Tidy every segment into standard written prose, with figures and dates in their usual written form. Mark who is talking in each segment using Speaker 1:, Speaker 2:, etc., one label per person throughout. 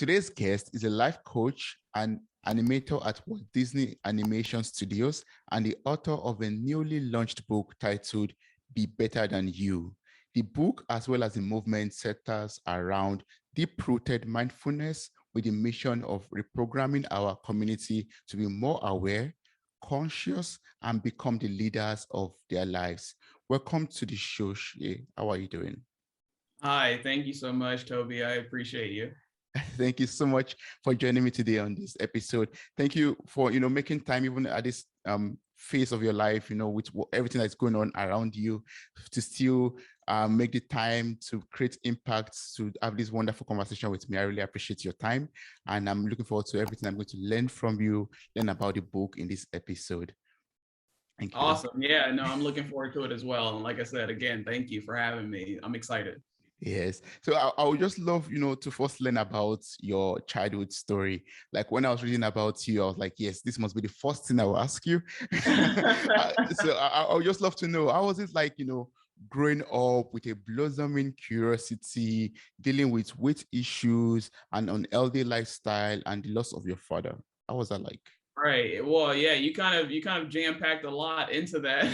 Speaker 1: today's guest is a life coach and animator at Walt Disney Animation Studios and the author of a newly launched book titled Be Better Than You. The book, as well as the movement, centers around deep-rooted mindfulness with the mission of reprogramming our community to be more aware, conscious, and become the leaders of their lives. Welcome to the show, Shay. How are you doing?
Speaker 2: Hi, thank you so much, Toby. I appreciate you.
Speaker 1: Thank you so much for joining me today on this episode. Thank you for, making time even at this phase of your life, with everything that's going on around you, to still make the time to create impacts, to have this wonderful conversation with me. I really appreciate your time, and I'm looking forward to everything I'm going to learn from you, learn about the book in this episode. Thank you.
Speaker 2: Awesome. Yeah, no, I'm looking forward to it as well. And like I said, again, thank you for having me. I'm excited.
Speaker 1: Yes. So I would just love, to first learn about your childhood story. Like when I was reading about you, I was like, yes, this must be the first thing I will ask you. So I would just love to know, how was it like, growing up with a blossoming curiosity, dealing with weight issues and unhealthy lifestyle and the loss of your father? How was that like?
Speaker 2: Right. Well, yeah, you kind of jam-packed a lot into that.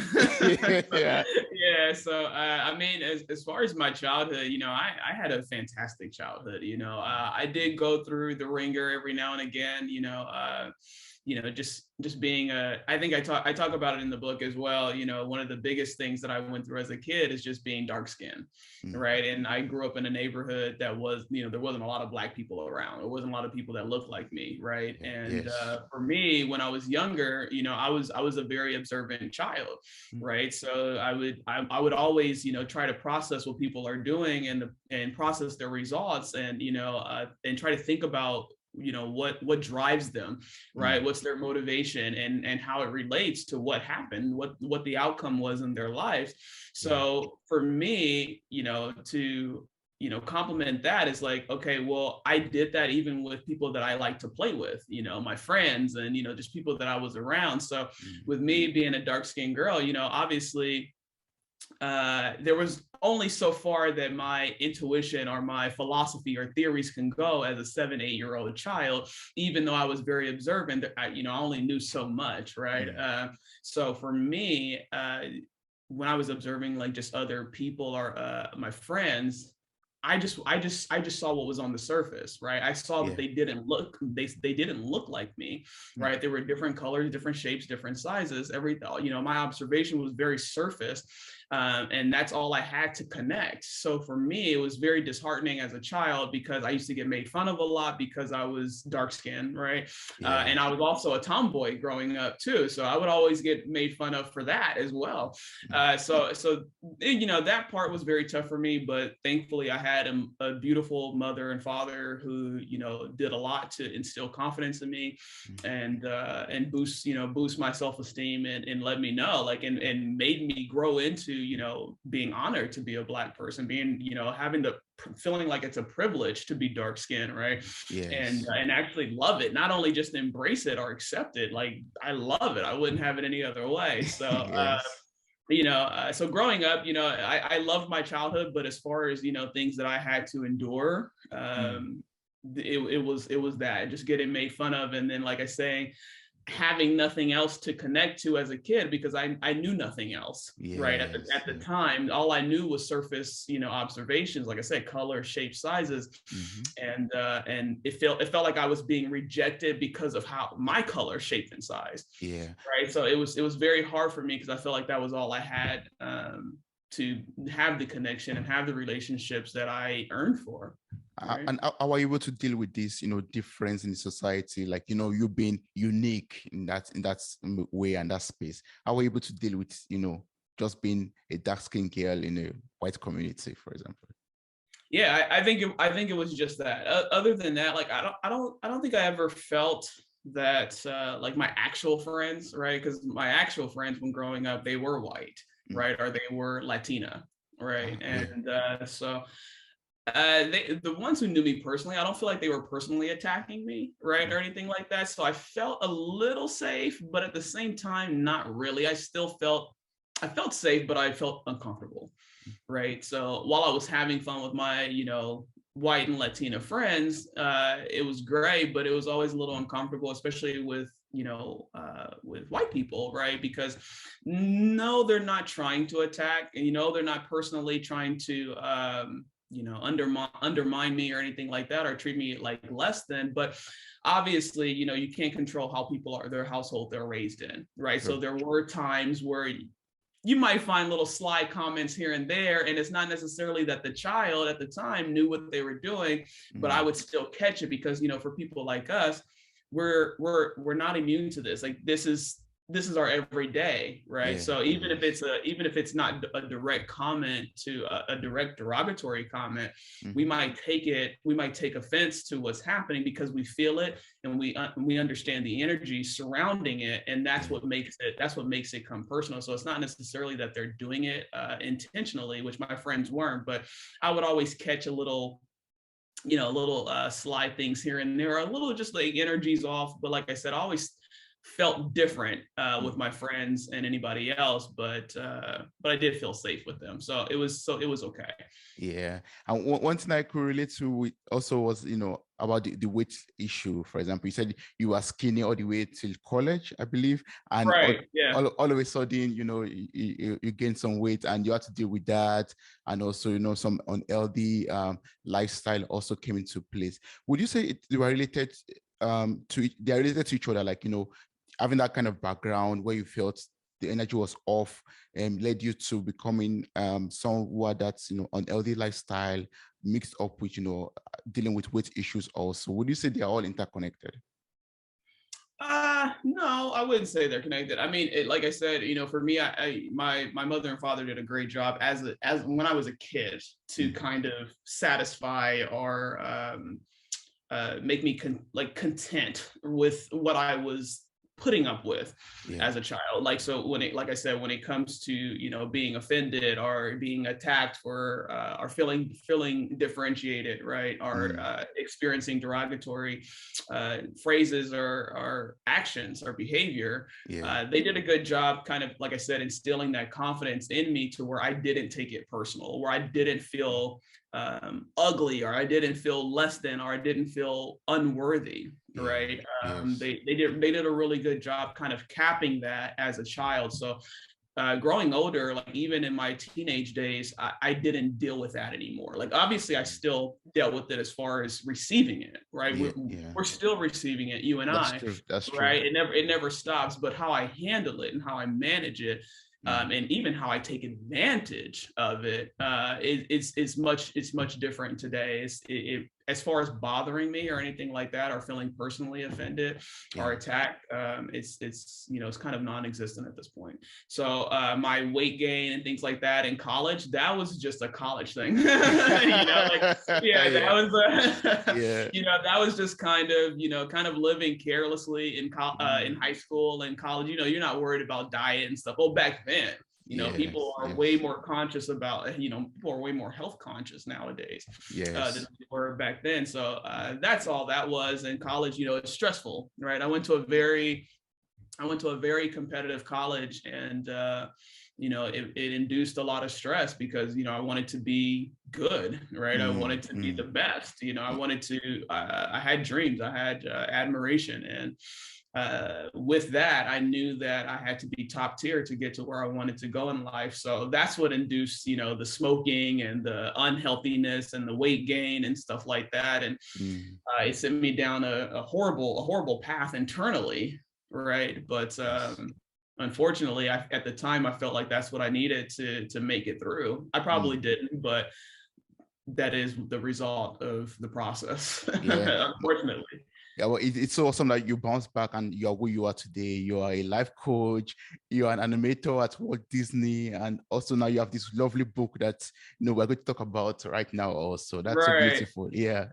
Speaker 1: Yeah.
Speaker 2: Yeah. So, I mean, as far as my childhood, I had a fantastic childhood. I did go through the ringer every now and again. Just being I think I talk about it in the book as well. One of the biggest things that I went through as a kid is just being dark skinned, right? And I grew up in a neighborhood that was, there wasn't a lot of Black people around. There wasn't a lot of people that looked like me, right? And
Speaker 1: Yes.
Speaker 2: for me, when I was younger, I was a very observant child, right? So I would always, try to process what people are doing and process their results, and and try to think about what drives them, right? What's their motivation, and how it relates to what happened, what the outcome was in their lives. So for me, to complement that is like, okay, well, I did that even with people that I like to play with, my friends, and just people that I was around. So with me being a dark-skinned girl, obviously there was only so far that my intuition or my philosophy or theories can go as a 7-8-year-old child, even though I was very observant. I only knew so much, right? So for me, when I was observing like just other people or my friends, I just saw what was on the surface, right? I saw that they didn't look like me, right? They were different colors, different shapes, different sizes. My observation was very surface. And that's all I had to connect. So for me, it was very disheartening as a child because I used to get made fun of a lot because I was dark skinned, right? And I was also a tomboy growing up too. So I would always get made fun of for that as well. So that part was very tough for me, but thankfully I had a beautiful mother and father who, did a lot to instill confidence in me and boost my self-esteem and let me know, and made me grow into, being honored to be a Black person, being, feeling like it's a privilege to be dark skinned, right?
Speaker 1: Yes.
Speaker 2: And actually love it, not only just embrace it or accept it. Like, I love it. I wouldn't have it any other way. So, so growing up, I loved my childhood, but as far as, things that I had to endure, it was that just getting made fun of. And then, like I say, having nothing else to connect to as a kid because I knew nothing else, right? At the time, all I knew was surface, observations, like I said, color, shape, sizes. And it felt like I was being rejected because of how my color, shape, and size. Right. So it was very hard for me because I felt like that was all I had to have the connection and have the relationships that I earned for. Right?
Speaker 1: And how are you able to deal with this, difference in the society? Like, you being unique in that way and that space. How are you able to deal with, just being a dark-skinned girl in a white community, for example?
Speaker 2: Yeah, I think it was just that. Other than that, like I don't think I ever felt that like my actual friends, right? Because my actual friends when growing up, they were white, right, or they were Latina, right, and so. The ones who knew me personally, I don't feel like they were personally attacking me, right, or anything like that. So I felt a little safe, but at the same time, not really. I still felt I felt safe, but I felt uncomfortable, right? So while I was having fun with my, white and Latina friends, it was great, but it was always a little uncomfortable, especially with white people, right? Because no, they're not trying to attack, and they're not personally trying to undermine me or anything like that, or treat me like less than. But obviously, you can't control how people are, their household they're raised in, right?
Speaker 1: True.
Speaker 2: So there were times where you might find little sly comments here and there, and it's not necessarily that the child at the time knew what they were doing, but I would still catch it because for people like us, we're not immune to this. Like this is our everyday, right?
Speaker 1: Yeah.
Speaker 2: So even if it's not a direct comment to a direct derogatory comment, we might take offense to what's happening because we feel it, and we understand the energy surrounding it, and that's what makes it come personal. So it's not necessarily that they're doing it intentionally, which my friends weren't, but I would always catch a little sly things here and there, a little just like energies off. But like I said, I always felt different with my friends and anybody else, but I did feel safe with them. So it was okay.
Speaker 1: Yeah. And one thing I could relate to also was, about the weight issue. For example, you said you were skinny all the way till college, I believe. And
Speaker 2: Right. Yeah.
Speaker 1: all of a sudden, you gained some weight and you had to deal with that. And also, some unhealthy lifestyle also came into place. Would you say they were related they're related to each other? Like, having that kind of background where you felt the energy was off and led you to becoming someone who had that unhealthy lifestyle mixed up with dealing with weight issues also. Would you say they are all interconnected?
Speaker 2: No, I wouldn't say they're connected. I mean, like I said, for me, my mother and father did a great job as when I was a kid to kind of satisfy or make me content with what I was putting up with as a child. Like, so like I said, when it comes to being offended or being attacked for or feeling differentiated, right, or experiencing derogatory phrases or actions or behavior, they did a good job, kind of like I said, instilling that confidence in me to where I didn't take it personal, where I didn't feel ugly, or I didn't feel less than, or I didn't feel unworthy, right? They did a really good job kind of capping that as a child. So growing older, like even in my teenage days, I didn't deal with that anymore. Like obviously I still dealt with it as far as receiving it, right? We're still receiving it, you and
Speaker 1: That's
Speaker 2: I.
Speaker 1: true. That's true.
Speaker 2: Right. It never stops, but how I handle it and how I manage it, and even how I take advantage of it, it's much different today. It as far as bothering me or anything like that, or feeling personally offended or attacked, it's kind of non-existent at this point. So my weight gain and things like that in college, that was just a college thing. That was just kind of living carelessly in high school and college. You're not worried about diet and stuff. Well, back then, people are way more conscious about, people are way more health conscious nowadays than they were back then. So that's all that was. In college, it's stressful, right? I went to a very competitive college, and it induced a lot of stress because I wanted to be good, right? I wanted to be the best. I had dreams, I had admiration, and with that, I knew that I had to be top tier to get to where I wanted to go in life. So that's what induced, the smoking and the unhealthiness and the weight gain and stuff like that. And it sent me down a horrible path internally, right? But unfortunately, at the time, I felt like that's what I needed to make it through. I probably didn't, but that is the result of the process, unfortunately.
Speaker 1: Yeah, well, it's so awesome that you bounce back and you're who you are today. You are a life coach, you're an animator at Walt Disney, and also now you have this lovely book that we're going to talk about right now. Also, that's so beautiful. Yeah.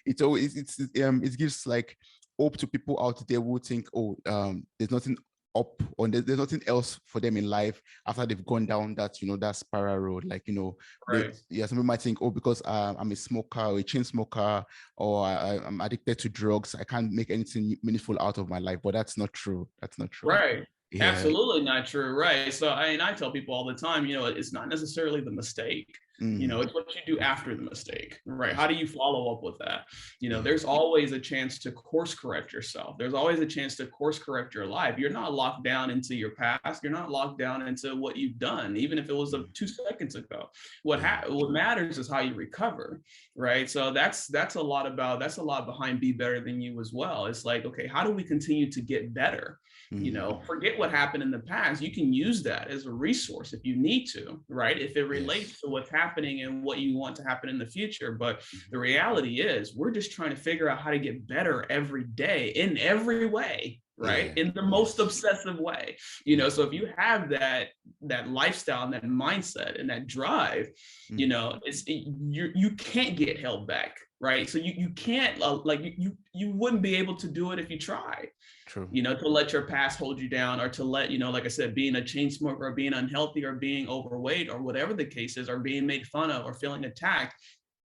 Speaker 1: It's always it gives like hope to people out there who think, there's nothing up, or there's nothing else for them in life after they've gone down that that spiral road. Like some people might think, because I'm a smoker or a chain smoker, or I'm addicted to drugs, I can't make anything meaningful out of my life. But that's not true. That's not true.
Speaker 2: Right.
Speaker 1: Yeah.
Speaker 2: Absolutely not true. Right. So I tell people all the time, it's not necessarily the mistake.
Speaker 1: Mm.
Speaker 2: It's what you do after the mistake, right?
Speaker 1: That's
Speaker 2: How do you follow up with that?
Speaker 1: yeah.
Speaker 2: There's always a chance to course correct yourself. There's always a chance to course correct your life. You're not locked down into your past. You're not locked down into what you've done, even if it was
Speaker 1: Mm.
Speaker 2: 2 seconds ago.
Speaker 1: Yeah.
Speaker 2: What matters is how you recover, right? So that's a lot behind Be Better Than You as well. It's like, okay, how do we continue to get better?
Speaker 1: Mm.
Speaker 2: Forget what happened in the past. You can use that as a resource if you need to, right? If it
Speaker 1: Yes.
Speaker 2: relates to what's happening and what you want to happen in the future. But
Speaker 1: Mhm.
Speaker 2: the reality is, we're just trying to figure out how to get better every day in every way, right?
Speaker 1: Yeah.
Speaker 2: In the most
Speaker 1: Yes.
Speaker 2: obsessive way. So if you have that lifestyle and that mindset and that drive,
Speaker 1: Mm.
Speaker 2: you can't get held back, right? So you can't you wouldn't be able to do it if you try,
Speaker 1: True.
Speaker 2: to let your past hold you down, or to let, like I said, being a chain smoker or being unhealthy or being overweight or whatever the case is, or being made fun of or feeling attacked.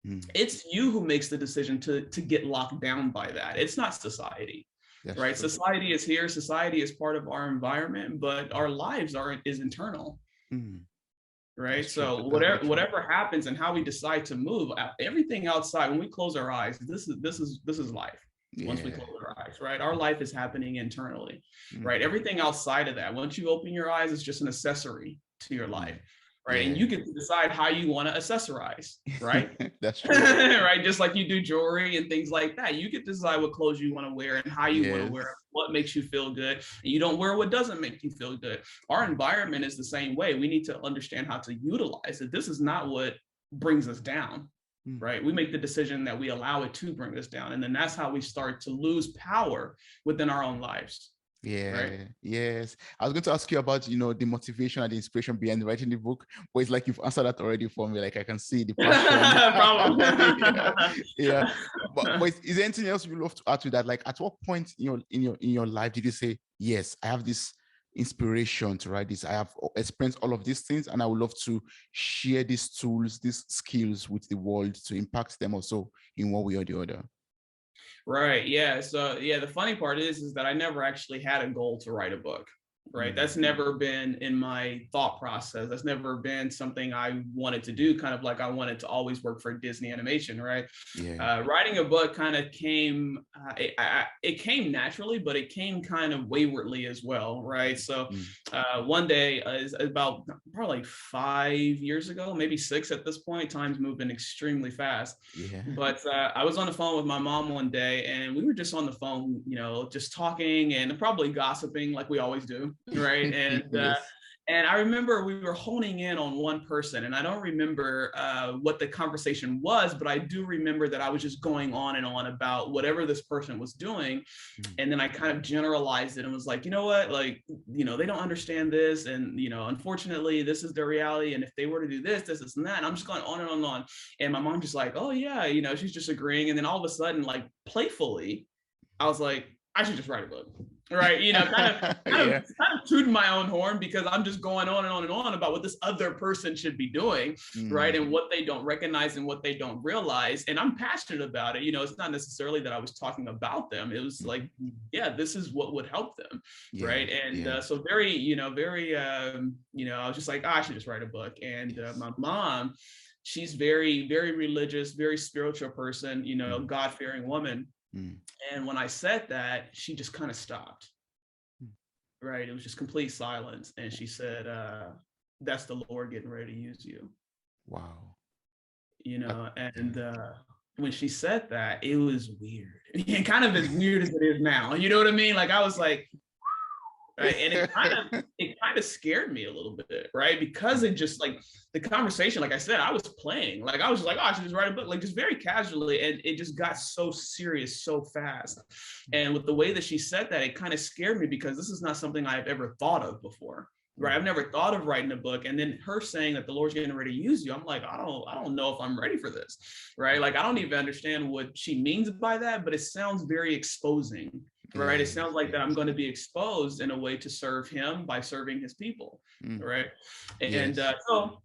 Speaker 1: Mm.
Speaker 2: It's you who makes the decision to get locked down by that. It's not society,
Speaker 1: That's
Speaker 2: right?
Speaker 1: true.
Speaker 2: Society is here. Society is part of our environment, but our lives is internal,
Speaker 1: Mm.
Speaker 2: right?
Speaker 1: That's true.
Speaker 2: So
Speaker 1: That's very true.
Speaker 2: whatever happens and how we decide to move, everything outside, when we close our eyes, this is life. Once we
Speaker 1: Yeah.
Speaker 2: close our eyes, right? Our life is happening internally,
Speaker 1: Mm.
Speaker 2: right? Everything outside of that, once you open your eyes, it's just an accessory to your life,
Speaker 1: Mm.
Speaker 2: right? And
Speaker 1: Yeah.
Speaker 2: you get to decide how you want to accessorize, right?
Speaker 1: That's true.
Speaker 2: Right? Just like you do jewelry and things like that. You get to decide what clothes you want to wear and how you want to wear it,
Speaker 1: Yes.
Speaker 2: what makes you feel good. And you don't wear what doesn't make you feel good. Our environment is the same way. We need to understand how to utilize it. This is not what brings us down,
Speaker 1: Mm.
Speaker 2: right? We make the decision that we allow it to bring us down. And then that's how we start to lose power within our own lives, right?
Speaker 1: Yeah, yes. I was going to ask you about, the motivation and the inspiration behind writing the book, but it's like you've answered that already for me. Like I can see the passion.
Speaker 2: Problem.
Speaker 1: Yeah, yeah. But is there anything else you'd love to add to that? Like at what point in your life did you say, yes, I have this inspiration to write this. I have experienced all of these things, and I would love to share these tools, these skills with the world to impact them also in one way or the other.
Speaker 2: Right. Yeah. So yeah, the funny part is that I never actually had a goal to write a book. Right.
Speaker 1: Mm.
Speaker 2: That's never been in my thought process. That's never been something I wanted to do, kind of like I wanted to always work for Disney Animation. Right.
Speaker 1: Yeah.
Speaker 2: Writing a book kind of came, it came naturally, but it came kind of waywardly as well. Right. So
Speaker 1: Mm.
Speaker 2: one day, is about probably 5 years ago, maybe 6 at this point. Time's moving extremely fast.
Speaker 1: Yeah.
Speaker 2: But I was on the phone with my mom one day, and we were just on the phone, just talking and probably gossiping like we always do, right?
Speaker 1: Yes.
Speaker 2: And I remember we were honing in on one person, and I don't remember what the conversation was, but I do remember that I was just going on and on about whatever this person was doing.
Speaker 1: Mm.
Speaker 2: And then I kind of generalized it and was like, you know what, like, they don't understand this. And, unfortunately, this is their reality. And if they were to do this, and that, and I'm just going on and on and on. And my mom just like, oh yeah, she's just agreeing. And then all of a sudden, like playfully, I was like, I should just write a book, right?
Speaker 1: Yeah.
Speaker 2: Kind of tooting my own horn, because I'm just going on and on and on about what this other person should be doing, right?
Speaker 1: Mm.
Speaker 2: And what they don't recognize and what they don't realize. And I'm passionate about it. It's not necessarily that I was talking about them. It was like, yeah, this is what would help them,
Speaker 1: Yeah.
Speaker 2: right? And
Speaker 1: Yeah.
Speaker 2: so I was just like, I should just write a book. And
Speaker 1: Yes.
Speaker 2: my mom, she's very, very religious, very spiritual person, God-fearing woman.
Speaker 1: Mm.
Speaker 2: And when I said that, she just kind of stopped,
Speaker 1: Mm.
Speaker 2: right? It was just complete silence. And she said, that's the Lord getting ready to use you,
Speaker 1: Wow.
Speaker 2: and
Speaker 1: Yeah.
Speaker 2: when she said that, it was weird, and kind of as weird as it is now. You know what I mean? Like I was like, right? And it kind of scared me a little bit, right? Because it just, like, the conversation, like I said, I was playing, like I was just like, oh, I should just write a book, like just very casually, and it just got so serious so fast. And with the way that she said that, it kind of scared me, because this is not something I've ever thought of before. Right. I've never thought of writing a book. And then her saying that the Lord's getting ready to use you, I'm like, I don't know if I'm ready for this. Right. Like, I don't even understand what she means by that, but it sounds very exposing. Right. It
Speaker 1: Yes.
Speaker 2: sounds like that I'm
Speaker 1: Yes.
Speaker 2: going to be exposed in a way to serve him by serving his people.
Speaker 1: Mm.
Speaker 2: Right. And
Speaker 1: Yes.
Speaker 2: so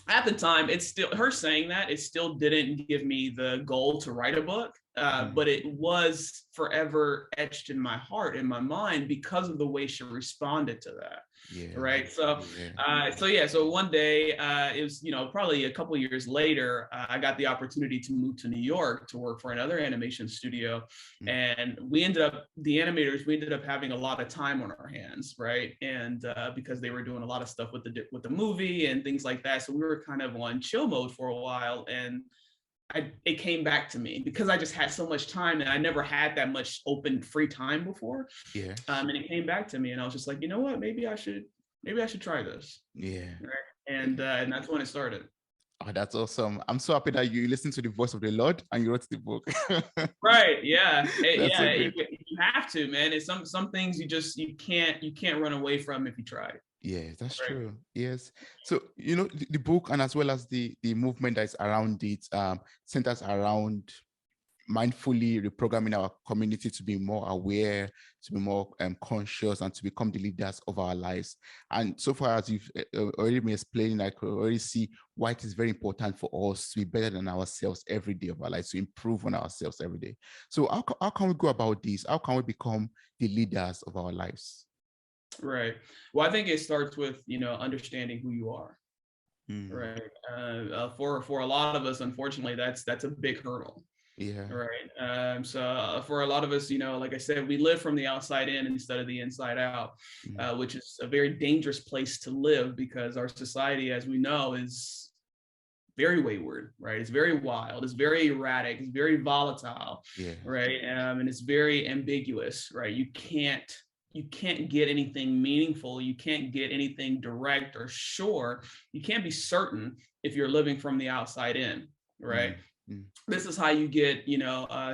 Speaker 2: at the time, it's still her saying that, it still didn't give me the goal to write a book. but it was forever etched in my heart, in my mind, because of the way she responded to that.
Speaker 1: Yeah.
Speaker 2: Right. So,
Speaker 1: Yeah.
Speaker 2: so one day, it was, probably a couple of years later, I got the opportunity to move to New York to work for another animation studio. And we ended up having a lot of time on our hands. Right. And because they were doing a lot of stuff with the movie and things like that. So we were kind of on chill mode for a while. And it came back to me because I just had so much time and I never had that much open free time before.
Speaker 1: Yeah.
Speaker 2: And it came back to me and I was just like, you know what, maybe I should try this.
Speaker 1: Yeah.
Speaker 2: Right? And that's when it started.
Speaker 1: Oh, that's awesome. I'm so happy that you listened to the voice of the Lord and you wrote the book.
Speaker 2: Right. Yeah.
Speaker 1: That's so
Speaker 2: You
Speaker 1: good.
Speaker 2: have to, man. It's some things you can't run away from if you try.
Speaker 1: Yeah, that's
Speaker 2: Right.
Speaker 1: true. Yes. So, the book and as well as the movement that is around it centers around mindfully reprogramming our community to be more aware, to be more conscious, and to become the leaders of our lives. And so far as you've already been explaining, I could already see why it is very important for us to be better than ourselves every day of our lives, to improve on ourselves every day. So how can we go about this? How can we become the leaders of our lives?
Speaker 2: Right. Well, I think it starts with, understanding who you are. Right. For a lot of us, unfortunately, that's a big hurdle.
Speaker 1: Yeah.
Speaker 2: Right. So for a lot of us, like I said, we live from the outside in instead of the inside out, which is a very dangerous place to live because our society, as we know, is very wayward, right? It's very wild, it's very erratic, it's very volatile, right? And it's very ambiguous, right? You can't get anything meaningful, you can't get anything direct or sure, you can't be certain if you're living from the outside in, right? This is how you get,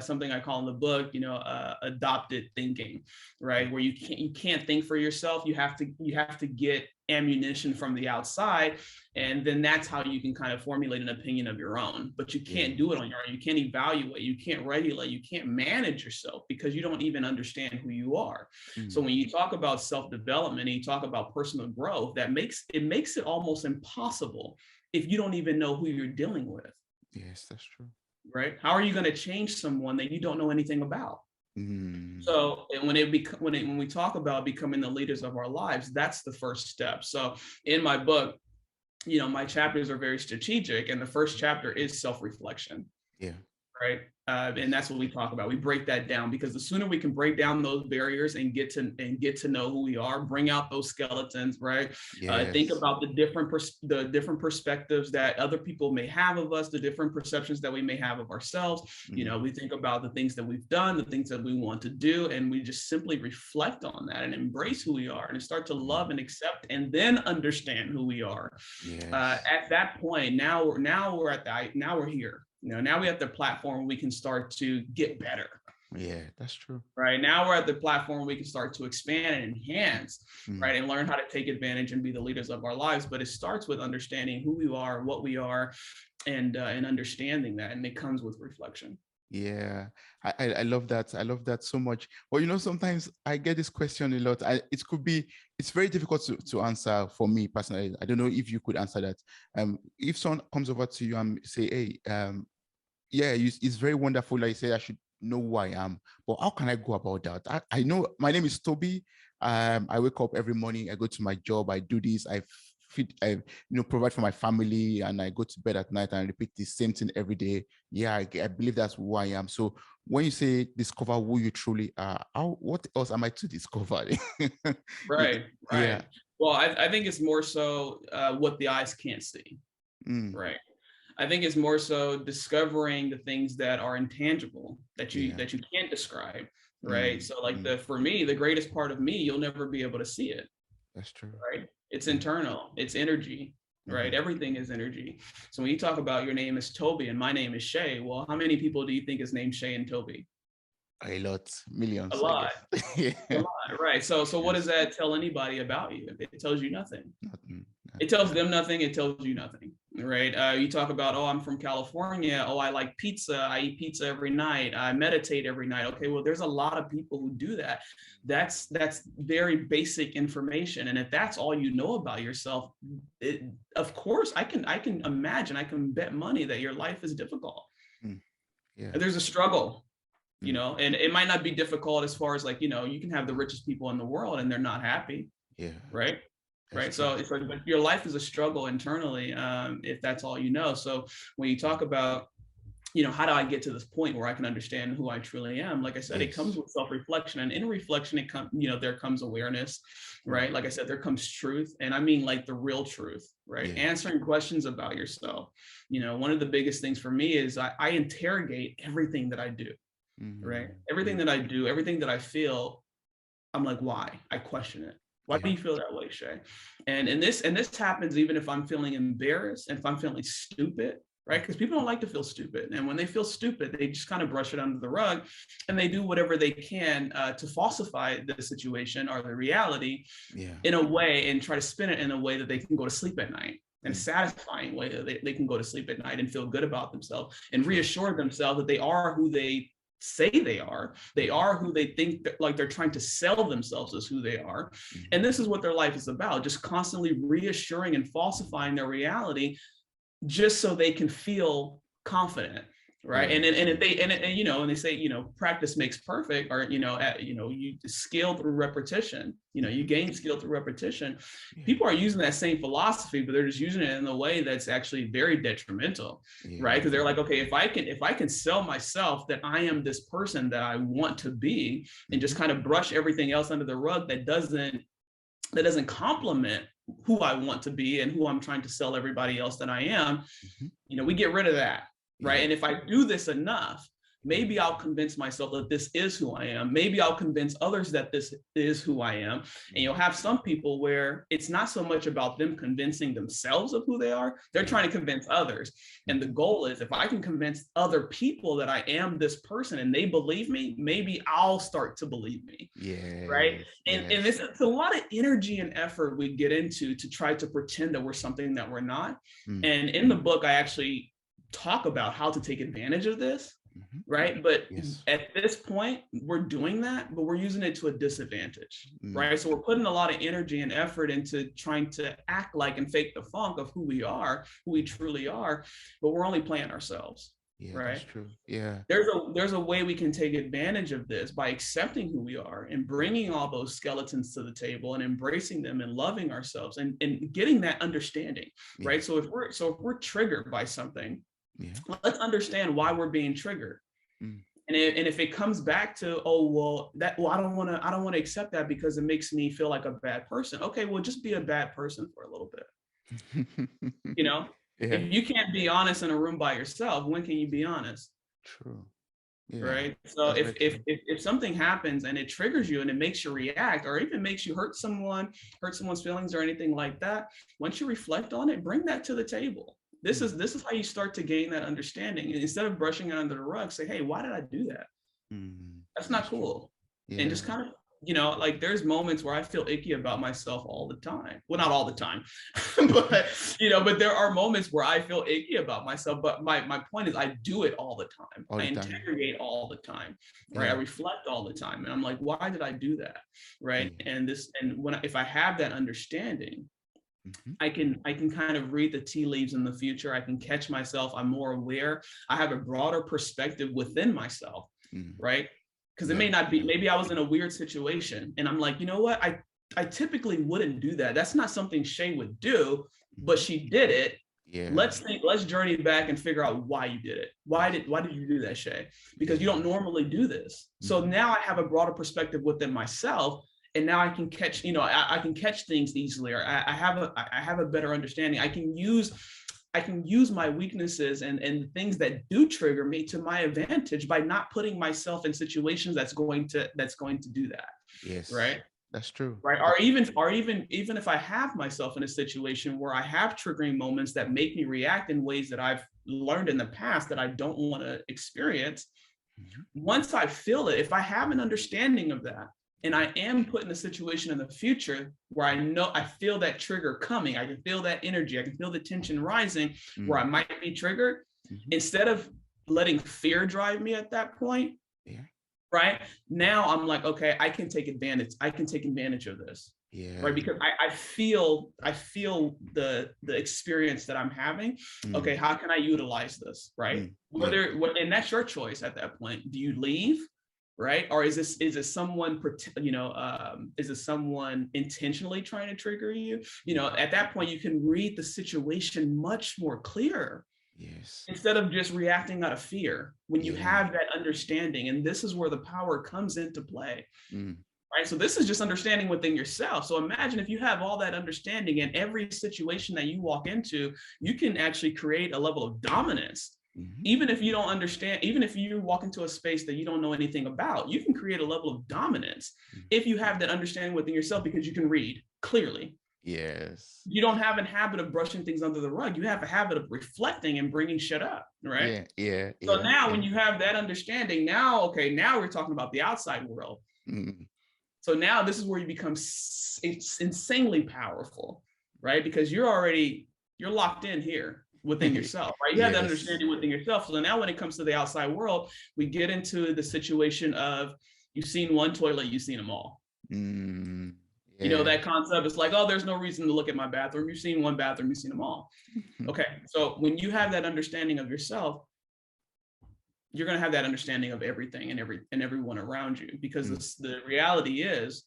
Speaker 2: something I call in the book, adopted thinking, right? Where you can't think for yourself. You have to get ammunition from the outside, and then that's how you can kind of formulate an opinion of your own. But you can't do it on your own. You can't evaluate. You can't regulate. You can't manage yourself because you don't even understand who you are. So when you talk about self-development and you talk about personal growth, that makes it almost impossible if you don't even know who you're dealing with.
Speaker 1: Yes, that's true.
Speaker 2: Right? How are you going to change someone that you don't know anything about? So when we talk about becoming the leaders of our lives, that's the first step. So in my book, my chapters are very strategic, and the first chapter is self-reflection.
Speaker 1: Yeah.
Speaker 2: Right. And that's what we talk about. We break that down because the sooner we can break down those barriers and get to know who we are, bring out those skeletons, right? Think about the different perspectives that other people may have of us, the different perceptions that we may have of ourselves. We think about the things that we've done, the things that we want to do, and we just simply reflect on that and embrace who we are and start to love and accept and then understand who we are. At that point, now we're here. Now we have the platform where we can start to get better.
Speaker 1: Yeah, that's true.
Speaker 2: Right. Now we're at the platform where we can start to expand and enhance, right, and learn how to take advantage and be the leaders of our lives. But it starts with understanding who we are, what we are, and understanding that. And it comes with reflection.
Speaker 1: Yeah, I love that. I love that so much. Well, sometimes I get this question a lot. It's very difficult to answer for me personally. I don't know if you could answer that. If someone comes over to you and say, hey, yeah, it's very wonderful. Like you say, I should know who I am, but how can I go about that? I know my name is Toby. I wake up every morning, I go to my job, I do this, I provide for my family, and I go to bed at night and repeat the same thing every day. Yeah, I believe that's who I am. So when you say discover who you truly are, what else am I to discover?
Speaker 2: Right.
Speaker 1: Yeah.
Speaker 2: Well, I think it's more so what the eyes can't see. Right. I think it's more so discovering the things that are intangible that you can't describe. Right. So for me, the greatest part of me, you'll never be able to see it.
Speaker 1: That's true.
Speaker 2: Right. It's internal. It's energy. Right. Everything is energy. So when you talk about your name is Toby and my name is Shay, well, how many people do you think is named Shay and Toby?
Speaker 1: A lot, millions.
Speaker 2: A lot.
Speaker 1: Yeah.
Speaker 2: A lot, right? So what does that tell anybody about you? It tells you nothing.
Speaker 1: Nothing.
Speaker 2: It tells them nothing. It tells you nothing, right? You talk about, oh, I'm from California. Oh, I like pizza. I eat pizza every night. I meditate every night. Okay, well, there's a lot of people who do that. That's very basic information. And if that's all you know about yourself, of course, I can imagine. I can bet money that your life is difficult.
Speaker 1: Yeah.
Speaker 2: There's a struggle. you know, and it might not be difficult as far as like, you know, you can have the richest people in the world and they're not happy.
Speaker 1: Yeah.
Speaker 2: Right.
Speaker 1: That's
Speaker 2: Right.
Speaker 1: true.
Speaker 2: So it's like, but your life is a struggle internally, if that's all you know. So when you talk about, you know, how do I get to this point where I can understand who I truly am? Like I said, it comes
Speaker 1: Yes.
Speaker 2: with self-reflection, and in reflection, it comes, you know, there comes awareness, right? Like I said, there comes truth, and I mean like the real truth, right?
Speaker 1: Yeah.
Speaker 2: Answering questions about yourself. You know, one of the biggest things for me is I interrogate everything that I do, right? Everything that I do, everything that I feel, I'm like, why? I question it. Why do
Speaker 1: Yeah.
Speaker 2: you feel that way, Shay? And this happens even if I'm feeling embarrassed and if I'm feeling stupid, right? Because people don't like to feel stupid. And when they feel stupid, they just kind of brush it under the rug and they do whatever they can to falsify the situation or the reality
Speaker 1: Yeah.
Speaker 2: in a way and try to spin it in a way that they can go to sleep at night. In a satisfying way that they can go to sleep at night and feel good about themselves and reassure themselves that they are who they say they are. They are who they think that, like they're trying to sell themselves as who they are. And this is what their life is about, just constantly reassuring and falsifying their reality just so they can feel confident, right? And if they and you know, and they say, you know, practice makes perfect, or you know, you skill through repetition, you know, you gain skill through repetition. People are using that same philosophy, but they're just using it in a way that's actually very detrimental, right? Because they're like, okay, if I can sell myself that I am this person that I want to be, and just kind of brush everything else under the rug that doesn't complement who I want to be and who I'm trying to sell everybody else that I am, you know, we get rid of that, right? And if I do this enough, maybe I'll convince myself that this is who I am. Maybe I'll convince others that this is who I am. And you'll have some people where it's not so much about them convincing themselves of who they are. They're trying to convince others. And the goal is, if I can convince other people that I am this person and they believe me, maybe I'll start to believe me. Yeah. Right. And it's a lot of energy and effort we get into to try to pretend that we're something that we're not. And in the book, I actually talk about how to take advantage of this. Right. But at this point, we're doing that, but we're using it to a disadvantage. Right. So we're putting a lot of energy and effort into trying to act like and fake the funk of who we are, who we truly are, but we're only playing ourselves.
Speaker 1: Yeah,
Speaker 2: right.
Speaker 1: That's true. Yeah.
Speaker 2: There's a way we can take advantage of this by accepting who we are and bringing all those skeletons to the table and embracing them and loving ourselves and getting that understanding. Right. So if we're triggered by something, let's understand why we're being triggered. And if it comes back to, I don't want to accept that because it makes me feel like a bad person. Okay, well, just be a bad person for a little bit. You know, if you can't be honest in a room by yourself, when can you be honest?
Speaker 1: True.
Speaker 2: Right. So if something happens and it triggers you and it makes you react, or even makes you hurt someone's feelings or anything like that, once you reflect on it, bring that to the table. This is how you start to gain that understanding. And instead of brushing it under the rug, say, hey, why did I do that? That's not cool. And just kind of, you know, like there's moments where I feel icky about myself all the time. Well, not all the time, but, you know, but there are moments where I feel icky about myself. But my point is, I do it all the time. I interrogate all the time, right? I reflect all the time. And I'm like, why did I do that? Right. And if I have that understanding, I can kind of read the tea leaves in the future. I can catch myself. I'm more aware. I have a broader perspective within myself, right? Because it may not be, maybe I was in a weird situation and I'm like, you know what? I typically wouldn't do that. That's not something Shay would do, but she did it. Let's journey back and figure out why you did it. Why did you do that, Shay? Because you don't normally do this. So now I have a broader perspective within myself. And now I can catch, you know, I can catch things easily, or I have a better understanding. I can use my weaknesses and things that do trigger me to my advantage by not putting myself in situations that's going to do that.
Speaker 1: Yes.
Speaker 2: Right.
Speaker 1: That's true.
Speaker 2: Right. Or even if I have myself in a situation where I have triggering moments that make me react in ways that I've learned in the past that I don't want to experience. Once I feel it, if I have an understanding of that, and I am put in a situation in the future where I know I feel that trigger coming, I can feel that energy, I can feel the tension rising, where I might be triggered. Instead of letting fear drive me at that point, right? Now I'm like, okay, I can take advantage. I can take advantage of this. Right. Because I feel the experience that I'm having. Okay, how can I utilize this? Right. And that's your choice at that point. Do you leave? right? Or is it someone, is it someone intentionally trying to trigger you? At that point, you can read the situation much more clear.
Speaker 1: Yes.
Speaker 2: Instead of just reacting out of fear, when you
Speaker 1: Yeah.
Speaker 2: have that understanding, and this is where the power comes into play.
Speaker 1: Mm.
Speaker 2: Right. So this is just understanding within yourself. So imagine if you have all that understanding in every situation that you walk into, you can actually create a level of dominance.
Speaker 1: Mm-hmm.
Speaker 2: Even if you don't understand, even if you walk into a space that you don't know anything about, you can create a level of dominance if you have that understanding within yourself, because you can read clearly.
Speaker 1: Yes.
Speaker 2: You don't have a habit of brushing things under the rug. You have a habit of reflecting and bringing shit up, right?
Speaker 1: Yeah.
Speaker 2: So now when you have that understanding, now we're talking about the outside world.
Speaker 1: Mm.
Speaker 2: So now this is where you become insanely powerful, right? Because you're locked in here within yourself, right? You have that understanding within yourself. So now when it comes to the outside world, we get into the situation of, you've seen one toilet, you've seen them all.
Speaker 1: Mm.
Speaker 2: That concept is like, oh, there's no reason to look at my bathroom. You've seen one bathroom, you've seen them all. Okay. So when you have that understanding of yourself, you're going to have that understanding of everything and everyone around you, because the reality is,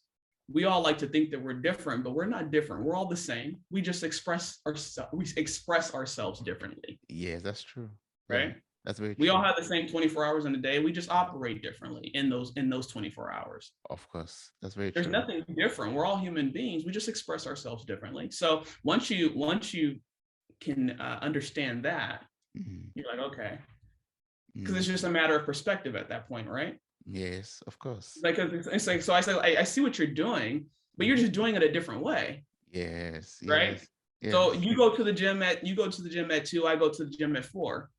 Speaker 2: we all like to think that we're different, but we're not different. We're all the same. We just express ourselves differently.
Speaker 1: Yes, that's true.
Speaker 2: Right.
Speaker 1: Yeah, that's very true.
Speaker 2: We all have the same 24 hours in a day. We just operate differently in those 24 hours.
Speaker 1: Of course. That's very true.
Speaker 2: There's nothing different. We're all human beings. We just express ourselves differently. So once you can understand that, you're like, okay, because it's just a matter of perspective at that point, right?
Speaker 1: Yes, of course.
Speaker 2: Like, it's like, so I say, I see what you're doing, but you're just doing it a different way.
Speaker 1: Yes.
Speaker 2: Right. Yes. So you go to the gym at 2, I go to the gym at 4.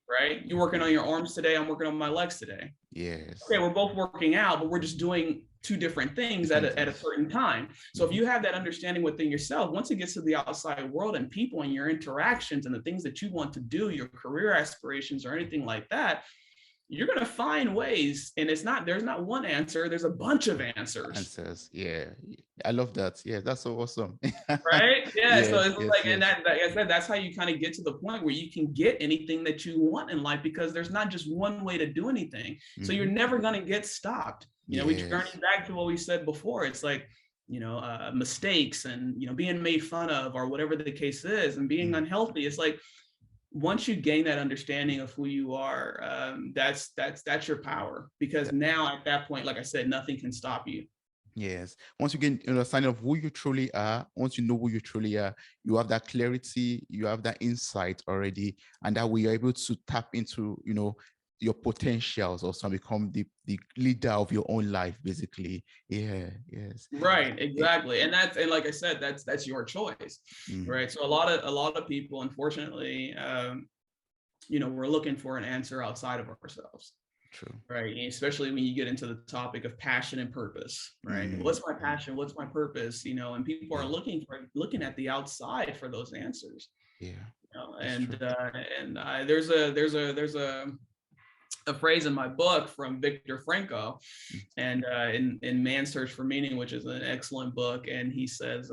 Speaker 2: Right. You're working on your arms today. I'm working on my legs today.
Speaker 1: Yes.
Speaker 2: Okay. We're both working out, but we're just doing 2 different things at a certain time. So if you have that understanding within yourself, once it gets to the outside world and people and your interactions and the things that you want to do, your career aspirations or anything like that, you're going to find ways. And there's not one answer. There's a bunch of answers.
Speaker 1: Yeah. I love that. Yeah. That's so awesome.
Speaker 2: Right. Yeah. Yes, so it's like, and that, like I said, that's how you kind of get to the point where you can get anything that you want in life, because there's not just one way to do anything. So you're never going to get stopped. We journey back to what we said before. It's like, mistakes and, being made fun of or whatever the case is, and being unhealthy. It's like, once you gain that understanding of who you are, that's your power, because now at that point, like I said, nothing can stop you.
Speaker 1: Yes. Once you get an understanding of who you truly are, once you know who you truly are, you have that clarity, you have that insight already, and that way you're able to tap into, your potentials, or become the leader of your own life, basically. Yeah. Yes.
Speaker 2: Right. Exactly. And like I said, that's your choice. Right. So a lot of people, unfortunately, we're looking for an answer outside of ourselves.
Speaker 1: True.
Speaker 2: Right. Especially when you get into the topic of passion and purpose, right? What's my passion? What's my purpose? And people are looking at the outside for those answers.
Speaker 1: Yeah.
Speaker 2: There's a phrase in my book from Viktor Frankl, and in Man's Search for Meaning, which is an excellent book. And he says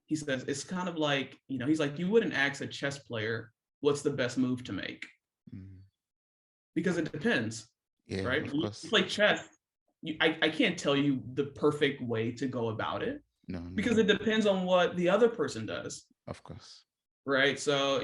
Speaker 2: it's kind of like, he's like, you wouldn't ask a chess player what's the best move to make. Because it depends, right? When you play chess, I can't tell you the perfect way to go about it. No. Because it depends on what the other person does.
Speaker 1: Of course.
Speaker 2: Right. So,